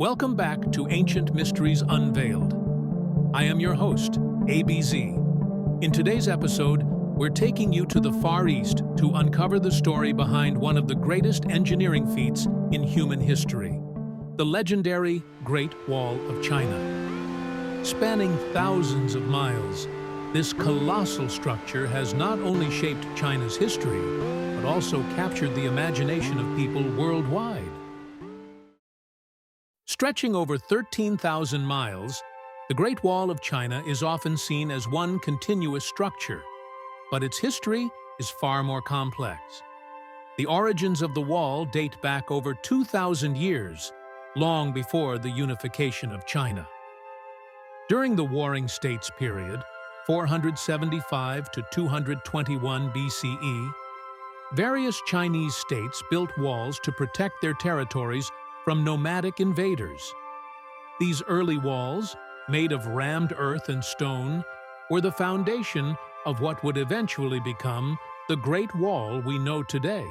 Welcome back to Ancient Mysteries Unveiled. I am your host, ABZ. In today's episode, we're taking you to the Far East to uncover the story behind one of the greatest engineering feats in human history, the legendary Great Wall of China. Spanning thousands of miles, this colossal structure has not only shaped China's history, but also captured the imagination of people worldwide. Stretching over 13,000 miles, the Great Wall of China is often seen as one continuous structure, but its history is far more complex. The origins of the wall date back over 2,000 years, long before the unification of China. During the Warring States period, 475 to 221 BCE, various Chinese states built walls to protect their territories from nomadic invaders. These early walls, made of rammed earth and stone, were the foundation of what would eventually become the Great Wall we know today.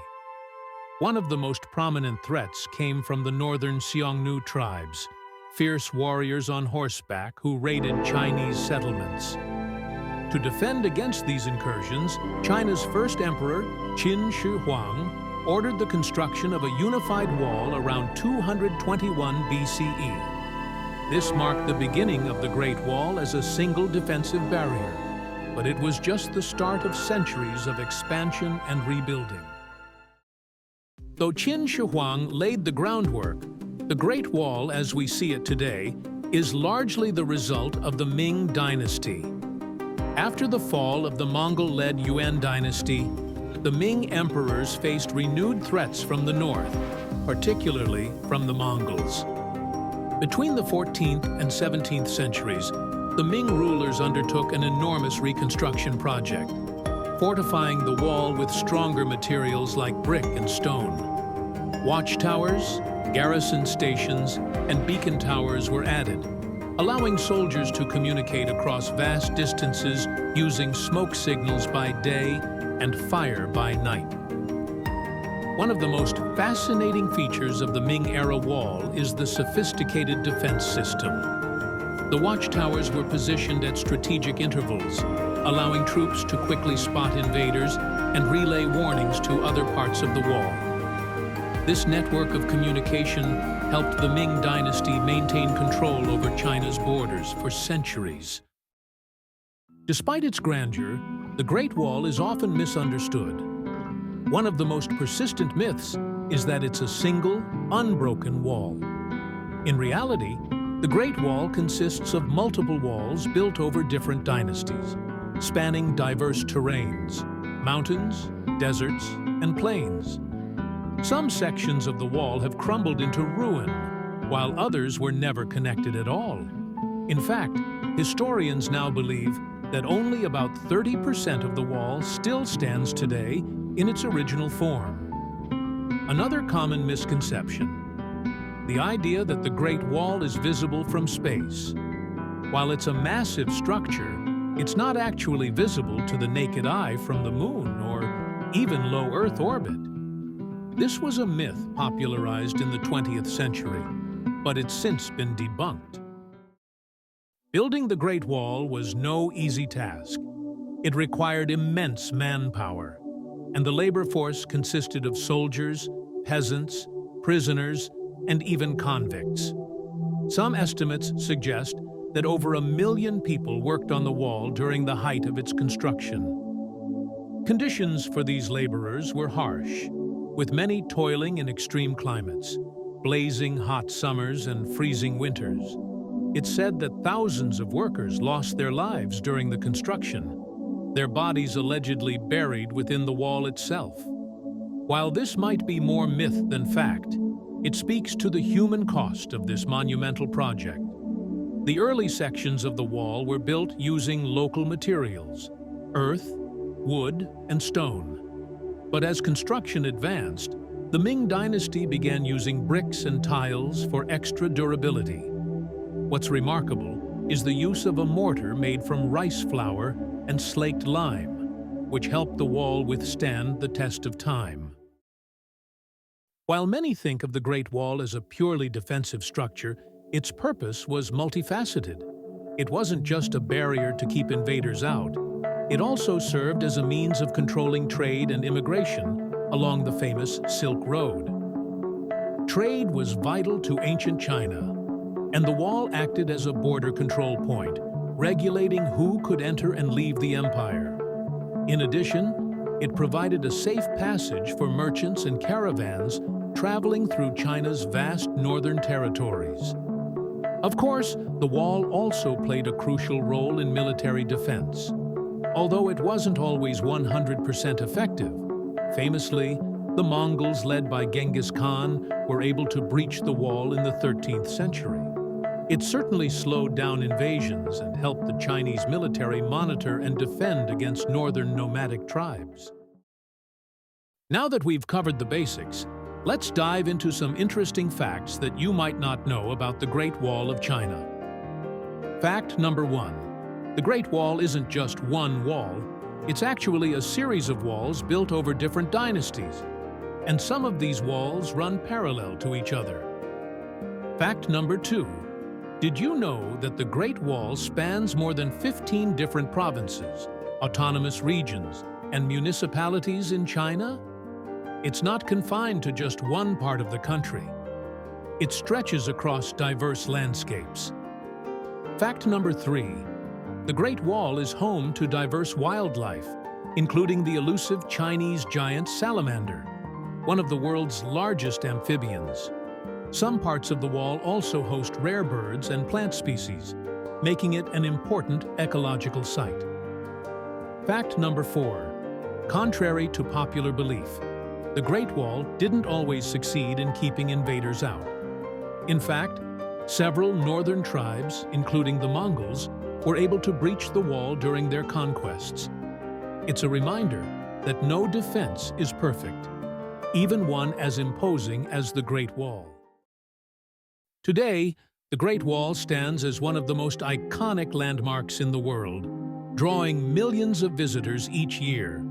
One of the most prominent threats came from the northern Xiongnu tribes, fierce warriors on horseback who raided Chinese settlements. To defend against these incursions, China's first emperor, Qin Shi Huang, ordered the construction of a unified wall around 221 BCE. This marked the beginning of the Great Wall as a single defensive barrier, but it was just the start of centuries of expansion and rebuilding. Though Qin Shi Huang laid the groundwork, the Great Wall as we see it today is largely the result of the Ming Dynasty. After the fall of the Mongol-led Yuan dynasty, the Ming emperors faced renewed threats from the north, particularly from the Mongols. Between the 14th and 17th centuries, the Ming rulers undertook an enormous reconstruction project, fortifying the wall with stronger materials like brick and stone. Watchtowers, garrison stations, and beacon towers were added, allowing soldiers to communicate across vast distances using smoke signals by day and fire by night. One of the most fascinating features of the Ming-era wall is the sophisticated defense system. The watchtowers were positioned at strategic intervals, allowing troops to quickly spot invaders and relay warnings to other parts of the wall. This network of communication helped the Ming dynasty maintain control over China's borders for centuries. Despite its grandeur, the Great Wall is often misunderstood. One of the most persistent myths is that it's a single, unbroken wall. In reality, the Great Wall consists of multiple walls built over different dynasties, spanning diverse terrains, mountains, deserts, and plains. Some sections of the wall have crumbled into ruin, while others were never connected at all. In fact, historians now believe that only about 30% of the wall still stands today in its original form. Another common misconception: the idea that the Great Wall is visible from space. While it's a massive structure, it's not actually visible to the naked eye from the moon or even low Earth orbit. This was a myth popularized in the 20th century, but it's since been debunked. Building the Great Wall was no easy task. It required immense manpower, and the labor force consisted of soldiers, peasants, prisoners, and even convicts. Some estimates suggest that over 1 million people worked on the wall during the height of its construction. Conditions for these laborers were harsh, with many toiling in extreme climates, blazing hot summers and freezing winters. It's said that thousands of workers lost their lives during the construction, their bodies allegedly buried within the wall itself. While this might be more myth than fact, it speaks to the human cost of this monumental project. The early sections of the wall were built using local materials: earth, wood, and stone. But as construction advanced, the Ming dynasty began using bricks and tiles for extra durability. What's remarkable is the use of a mortar made from rice flour and slaked lime, which helped the wall withstand the test of time. While many think of the Great Wall as a purely defensive structure, its purpose was multifaceted. It wasn't just a barrier to keep invaders out. It also served as a means of controlling trade and immigration along the famous Silk Road. Trade was vital to ancient China, and the wall acted as a border control point, regulating who could enter and leave the empire. In addition, it provided a safe passage for merchants and caravans traveling through China's vast northern territories. Of course, the wall also played a crucial role in military defense. Although it wasn't always 100% effective, famously, the Mongols led by Genghis Khan were able to breach the wall in the 13th century. It certainly slowed down invasions and helped the Chinese military monitor and defend against northern nomadic tribes. Now that we've covered the basics, let's dive into some interesting facts that you might not know about the Great Wall of China. Fact number 1. The Great Wall isn't just one wall, it's actually a series of walls built over different dynasties, and some of these walls run parallel to each other. Fact number 2. Did you know that the Great Wall spans more than 15 different provinces, autonomous regions, and municipalities in China? It's not confined to just one part of the country. It stretches across diverse landscapes. Fact number 3. The Great Wall is home to diverse wildlife, including the elusive Chinese giant salamander, one of the world's largest amphibians. Some parts of the wall also host rare birds and plant species, making it an important ecological site. Fact number 4. Contrary to popular belief, the Great Wall didn't always succeed in keeping invaders out. In fact, several northern tribes, including the Mongols, were able to breach the wall during their conquests. It's a reminder that no defense is perfect, even one as imposing as the Great Wall. Today, the Great Wall stands as one of the most iconic landmarks in the world, drawing millions of visitors each year.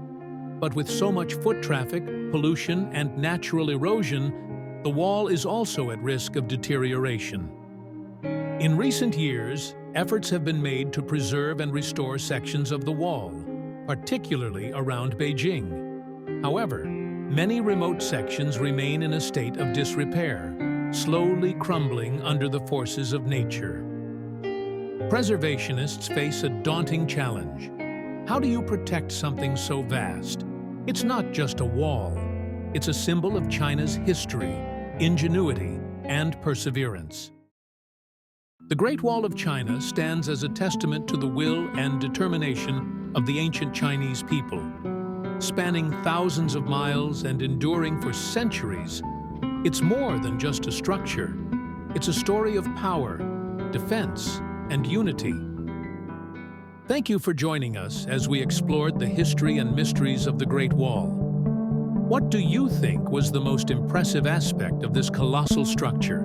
But with so much foot traffic, pollution, and natural erosion, the wall is also at risk of deterioration. In recent years, efforts have been made to preserve and restore sections of the wall, particularly around Beijing. However, many remote sections remain in a state of disrepair, slowly crumbling under the forces of nature. Preservationists face a daunting challenge. How do you protect something so vast? It's not just a wall. It's a symbol of China's history, ingenuity, and perseverance. The Great Wall of China stands as a testament to the will and determination of the ancient Chinese people. Spanning thousands of miles and enduring for centuries, it's more than just a structure. It's a story of power, defense, and unity. Thank you for joining us as we explored the history and mysteries of the Great Wall. What do you think was the most impressive aspect of this colossal structure?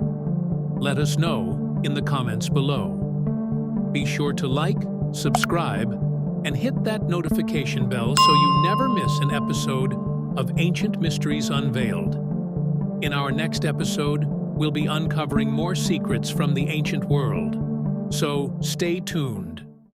Let us know in the comments below. Be sure to like, subscribe, and hit that notification bell so you never miss an episode of Ancient Mysteries Unveiled. In our next episode, we'll be uncovering more secrets from the ancient world. So stay tuned.